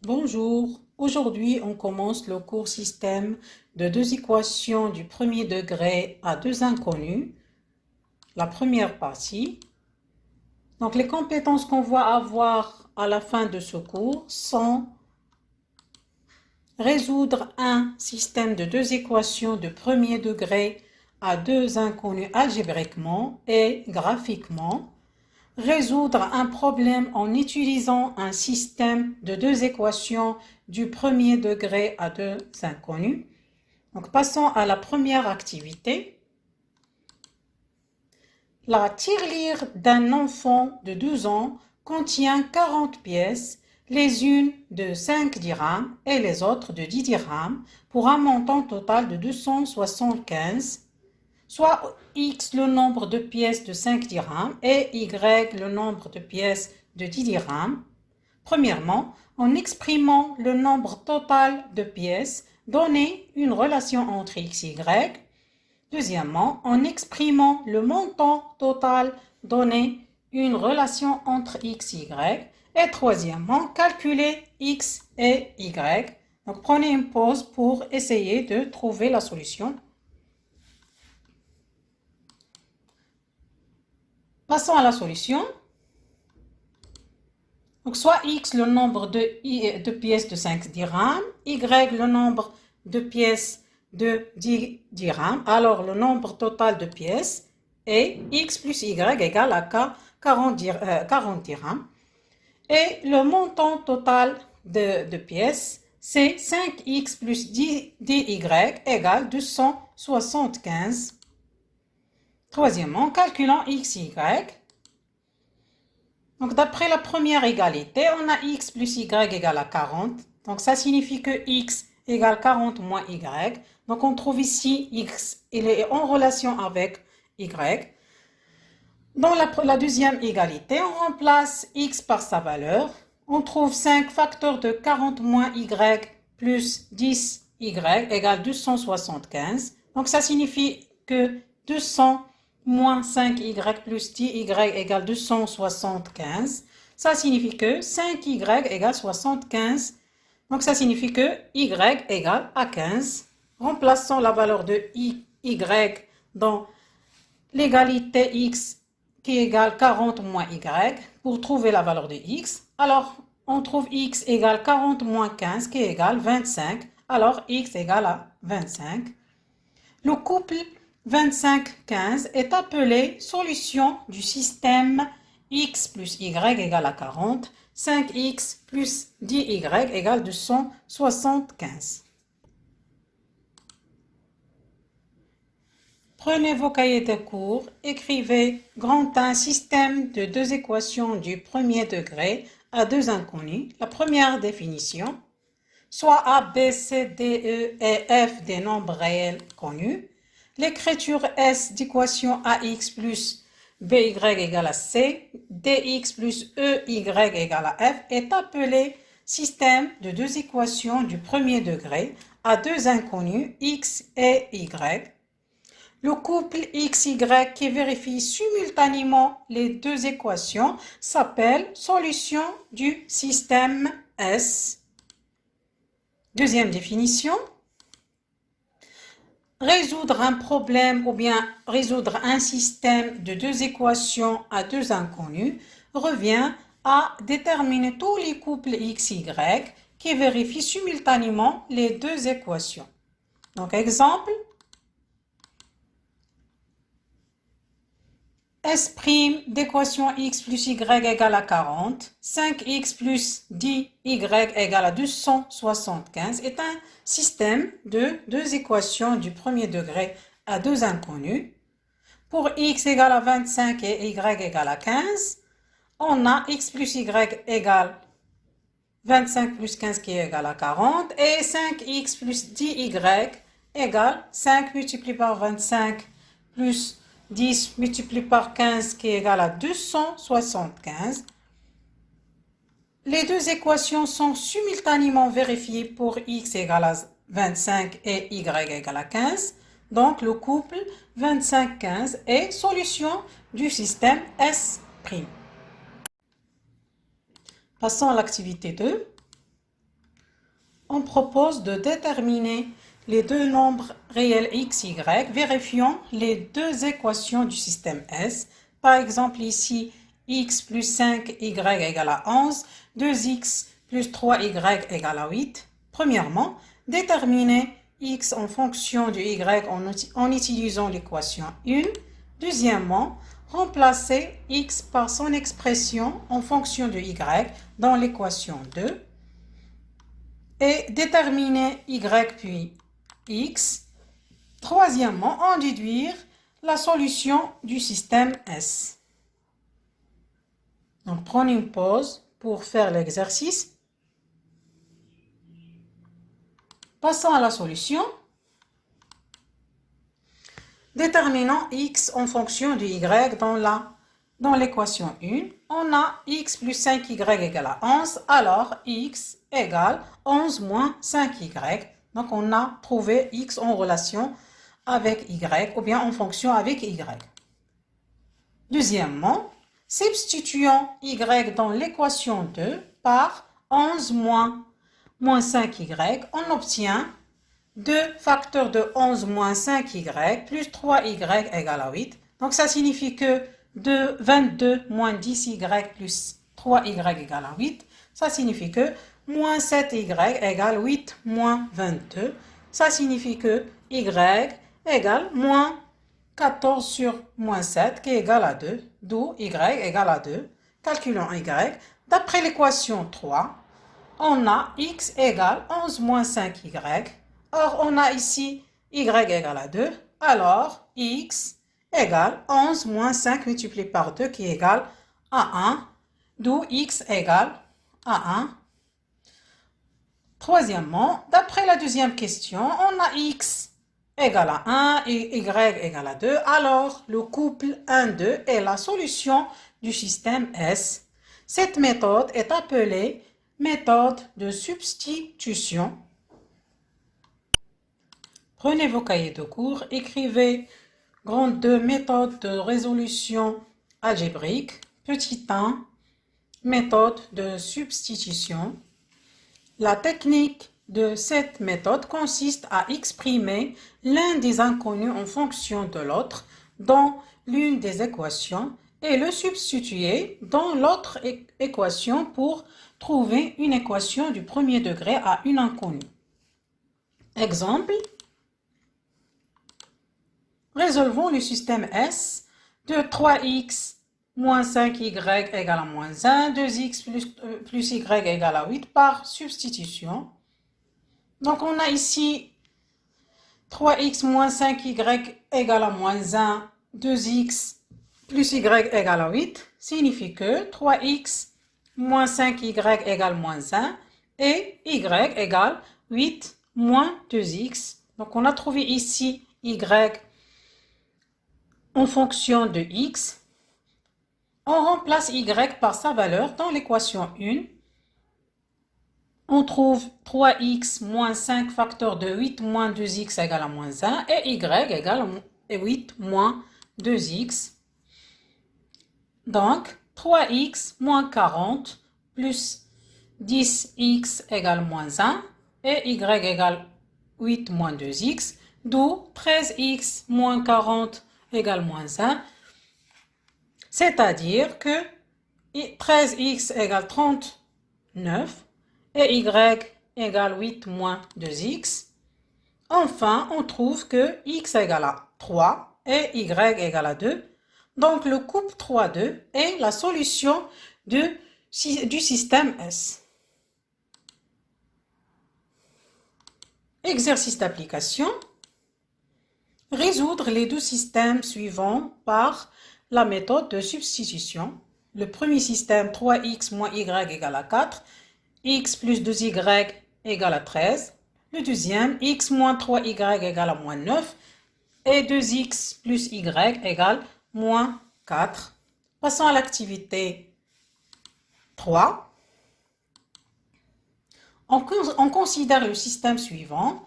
Bonjour, aujourd'hui on commence le cours système de deux équations du premier degré à deux inconnus, la première partie. Donc les compétences qu'on va avoir à la fin de ce cours sont résoudre un système de deux équations de premier degré à deux inconnus algébriquement et graphiquement, résoudre un problème en utilisant un système de deux équations du premier degré à deux inconnus. Donc, passons à la première activité. La tirelire d'un enfant de 12 ans contient 40 pièces, les unes de 5 dirhams et les autres de 10 dirhams, pour un montant total de 275, soit X le nombre de pièces de 5 dirhams et Y le nombre de pièces de 10 dirhams. Premièrement, en exprimant le nombre total de pièces, donnez une relation entre X et Y. Deuxièmement, en exprimant le montant total, donnez une relation entre X et Y. Et troisièmement, calculez X et Y. Donc, prenez une pause pour essayer de trouver la solution. Passons à la solution. Donc, soit X le nombre de pièces de 5 dirhams, Y le nombre de pièces de 10 dirhams. Alors, le nombre total de pièces est X plus Y égale à 40 dirhams. Et le montant total de pièces, c'est 5X plus 10 DY égale 275. Troisièmement, calculons X et Y. Donc, d'après la première égalité, on a X plus Y égale à 40. Donc, ça signifie que X égale 40 moins Y. Donc, on trouve ici X, il est en relation avec Y. Dans la deuxième égalité, on remplace X par sa valeur. On trouve 5 facteurs de 40 moins Y plus 10Y égale 275. Donc, ça signifie que 200 moins 5Y plus 10Y égale 275. Ça signifie que 5Y égale 75. Donc, ça signifie que Y égale à 15. Remplaçons la valeur de Y dans l'égalité X qui égale 40 moins Y pour trouver la valeur de X. Alors, on trouve X égale 40 moins 15 qui égale 25. Alors, X égale à 25. Le couple 25-15 est appelé solution du système X plus Y égale à 40. 5X plus 10Y égale 275. Prenez vos cahiers de cours, écrivez grand 1 système de deux équations du premier degré à deux inconnus. La première définition, soit A, B, C, D, E et F des nombres réels connus. L'écriture S d'équation AX plus BY égale à C, DX plus EY égale à F est appelé système de deux équations du premier degré à deux inconnus X et Y. Le couple XY qui vérifie simultanément les deux équations s'appelle solution du système S. Deuxième définition. Résoudre un problème ou bien résoudre un système de deux équations à deux inconnus revient à déterminer tous les couples XY qui vérifient simultanément les deux équations. Donc, exemple, S' d'équation x plus y égale à 40, 5x plus 10y égale à 275 est un système de deux équations du premier degré à deux inconnus. Pour x égale à 25 et y égale à 15, on a x plus y égale 25 plus 15 qui est égal à 40 et 5x plus 10y égale 5 multiplié par 25 plus 10 multiplié par 15 qui est égal à 275. Les deux équations sont simultanément vérifiées pour x égale à 25 et y égale à 15. Donc, le couple 25-15 est solution du système S'. Passons à l'activité 2. on propose de déterminer les deux nombres réels x, y, vérifiant les deux équations du système S. Par exemple, ici, x plus 5y égale à 11, 2x plus 3y égale à 8. Premièrement, déterminer x en fonction du y en utilisant l'équation 1. Deuxièmement, remplacer x par son expression en fonction de y dans l'équation 2. Et déterminer y puis x. Troisièmement, en déduire la solution du système S. Donc, prenez une pause pour faire l'exercice. Passons à la solution. Déterminons x en fonction de y dans l'équation 1. On a x plus 5y égale à 11, alors x égale 11 moins 5y. Donc, on a trouvé x en relation avec y ou bien en fonction avec y. Deuxièmement, substituons y dans l'équation 2 par 11 moins 5y, on obtient 2 facteurs de 11 moins 5y plus 3y égale à 8. Donc, ça signifie que 22 moins 10y plus 3y égale à 8. Ça signifie que moins 7y égale 8 moins 22. Ça signifie que y égale moins 14 sur moins 7 qui est égal à 2. D'où y égale à 2. Calculons y. D'après l'équation 3, on a x égale 11 moins 5y. Or, on a ici y égale à 2. Alors, x égale 11 moins 5 multiplié par 2 qui est égal à 1. D'où x égale à 1. Troisièmement, d'après la deuxième question, on a x égale à 1 et y égale à 2. Alors, le couple 1-2 est la solution du système S. Cette méthode est appelée méthode de substitution. Prenez vos cahiers de cours, écrivez grande 2 méthode de résolution algébrique, petit 1, méthode de substitution. La technique de cette méthode consiste à exprimer l'un des inconnus en fonction de l'autre dans l'une des équations et le substituer dans l'autre équation pour trouver une équation du premier degré à une inconnue. Exemple, résolvons le système S de 3x moins 5y égale à moins 1, 2x plus y égale à 8 par substitution. Donc, on a ici 3x moins 5y égale à moins 1, 2x plus y égale à 8, signifie que 3x moins 5y égale moins 1 et y égale 8 moins 2x. Donc, on a trouvé ici y en fonction de x. On remplace y par sa valeur dans l'équation 1. On trouve 3x moins 5 facteur de 8 moins 2x égale à moins 1 et y égale 8 moins 2x. Donc, 3x moins 40 plus 10x égale moins 1 et y égale 8 moins 2x, d'où 13x moins 40 égale moins 1. C'est-à-dire que 13x égale 39 et y égale 8 moins 2x. Enfin, on trouve que x égale à 3 et y égale à 2. Donc, le couple 3-2 est la solution du système S. Exercice d'application. Résoudre les deux systèmes suivants par la méthode de substitution. Le premier système, 3x moins y égale à 4, x plus 2y égale à 13. Le deuxième, x moins 3y égale à moins 9 et 2x plus y égale moins 4. Passons à l'activité 3. On considère le système suivant.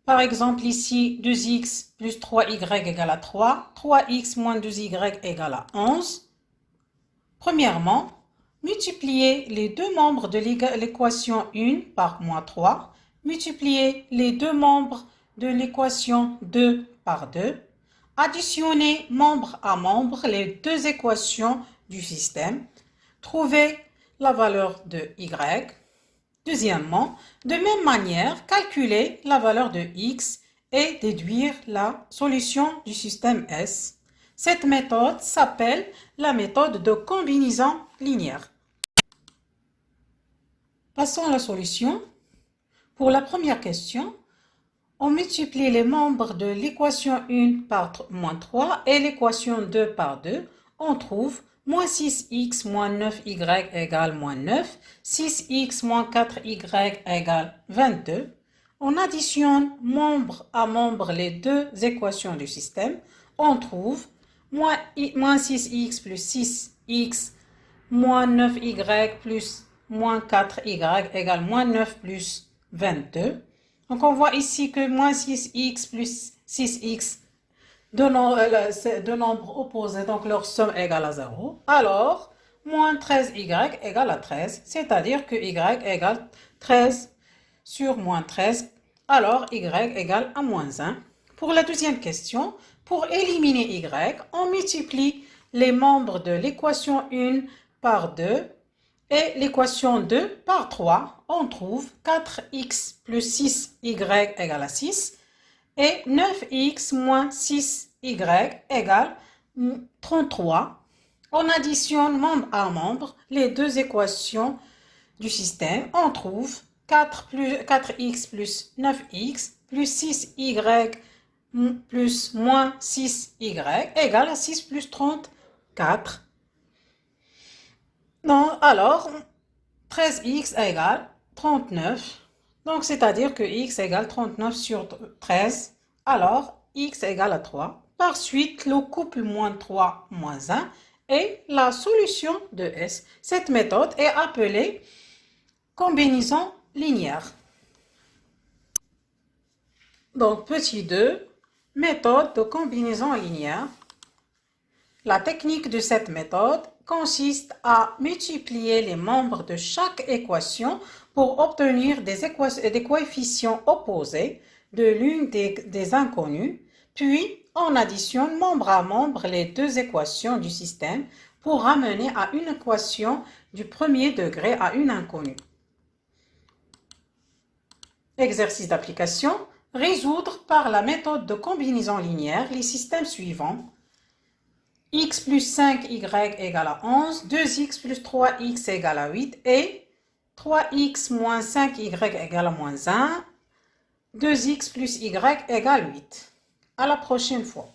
Par exemple, ici, 2x plus 3y égale à 3, 3x moins 2y égale à 11. Premièrement, multiplier les deux membres de l'équation 1 par moins 3 multiplier les deux membres de l'équation 2 par 2, additionner membre à membre les deux équations du système, trouver la valeur de y. Deuxièmement, de même manière, calculer la valeur de x et déduire la solution du système S. Cette méthode s'appelle la méthode de combinaison linéaire. Passons à la solution. Pour la première question, on multiplie les membres de l'équation 1 par moins 3 et l'équation 2 par 2. On trouve moins 6x moins 9y égale moins 9, 6x moins 4y égale 22. On additionne membre à membre les deux équations du système. On trouve moins 6x plus 6x moins 9y plus moins 4y égale moins 9 plus 22. Donc on voit ici que moins 6x plus 6x, deux nombres opposés, donc leur somme égale à 0. Alors, moins 13y égale à 13, c'est-à-dire que y égale 13 sur moins 13, alors y égale à moins 1. Pour la deuxième question, pour éliminer y, on multiplie les membres de l'équation 1 par 2 et l'équation 2 par 3. On trouve 4x plus 6y égale à 6 et 9x moins 6y égale 33. On additionne membre à membre les deux équations du système. On trouve 4x plus 9x plus 6y plus moins 6y égale à 6 plus 34. Non, alors 13x égale 39. Donc, c'est-à-dire que x égale 39 sur 13. Alors, x égale à 3. Par suite, le couple moins 3 moins 1 est la solution de S. Cette méthode est appelée combinaison linéaire. Donc, petit 2, méthode de combinaison linéaire. La technique de cette méthode consiste à multiplier les membres de chaque équation pour obtenir des coefficients opposés de l'une des inconnues, puis on additionne membre à membre les deux équations du système pour ramener à une équation du premier degré à une inconnue. Exercice d'application. Résoudre par la méthode de combinaison linéaire les systèmes suivants. X plus 5y égale à 11, 2x plus 3x égale à 8 et 3x moins 5y égale à moins 1, 2x plus y égale 8. À la prochaine fois.